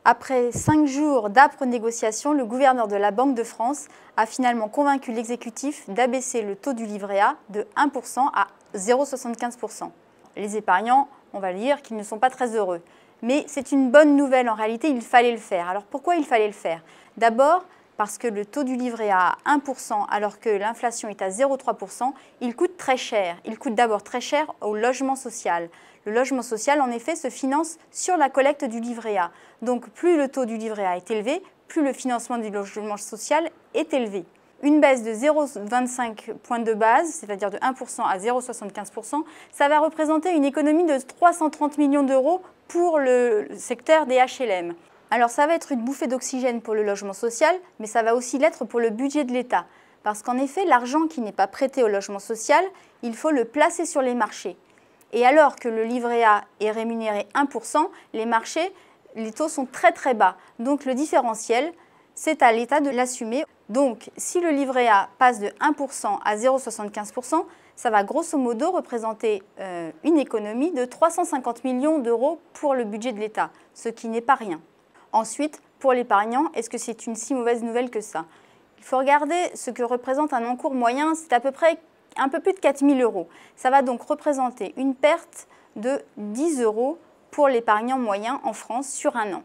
Après 5 jours d'âpres négociations, le gouverneur de la Banque de France a finalement convaincu l'exécutif d'abaisser le taux du livret A de 1% à 0,75%. Les épargnants, on va dire qu'ils ne sont pas très heureux. Mais c'est une bonne nouvelle, en réalité, il fallait le faire. Alors pourquoi il fallait le faire? D'abord, parce que le taux du livret A à 1% alors que l'inflation est à 0,3%, il coûte très cher. Il coûte d'abord très cher au logement social. Le logement social, en effet, se finance sur la collecte du livret A. Donc plus le taux du livret A est élevé, plus le financement du logement social est élevé. Une baisse de 0,25 points de base, c'est-à-dire de 1% à 0,75%, ça va représenter une économie de 330 millions d'euros pour le secteur des HLM. Alors ça va être une bouffée d'oxygène pour le logement social, mais ça va aussi l'être pour le budget de l'État. Parce qu'en effet, l'argent qui n'est pas prêté au logement social, il faut le placer sur les marchés. Et alors que le livret A est rémunéré 1%, les marchés, les taux sont très très bas. Donc le différentiel, c'est à l'État de l'assumer. Donc si le livret A passe de 1% à 0,75%, ça va grosso modo représenter une économie de 350 millions d'euros pour le budget de l'État, ce qui n'est pas rien. Ensuite, pour l'épargnant, est-ce que c'est une si mauvaise nouvelle que ça? Il faut regarder ce que représente un encours moyen, c'est à peu près un peu plus de 4 000 euros. Ça va donc représenter une perte de 10 euros pour l'épargnant moyen en France sur un an.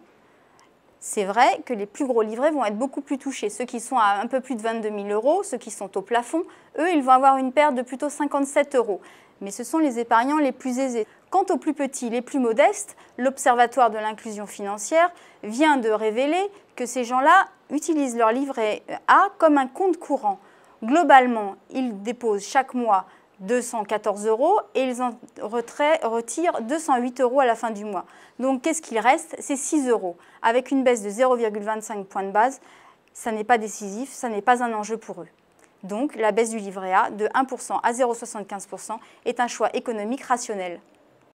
C'est vrai que les plus gros livrets vont être beaucoup plus touchés. Ceux qui sont à un peu plus de 22 000 euros, ceux qui sont au plafond, eux, ils vont avoir une perte de plutôt 57 euros. Mais ce sont les épargnants les plus aisés. Quant aux plus petits, les plus modestes, l'Observatoire de l'inclusion financière vient de révéler que ces gens-là utilisent leur livret A comme un compte courant. Globalement, ils déposent chaque mois 214 euros et ils en retirent 208 euros à la fin du mois. Donc qu'est-ce qu'il reste? C'est 6 euros. Avec une baisse de 0,25 points de base, ça n'est pas décisif, ça n'est pas un enjeu pour eux. Donc la baisse du livret A de 1% à 0,75% est un choix économique rationnel.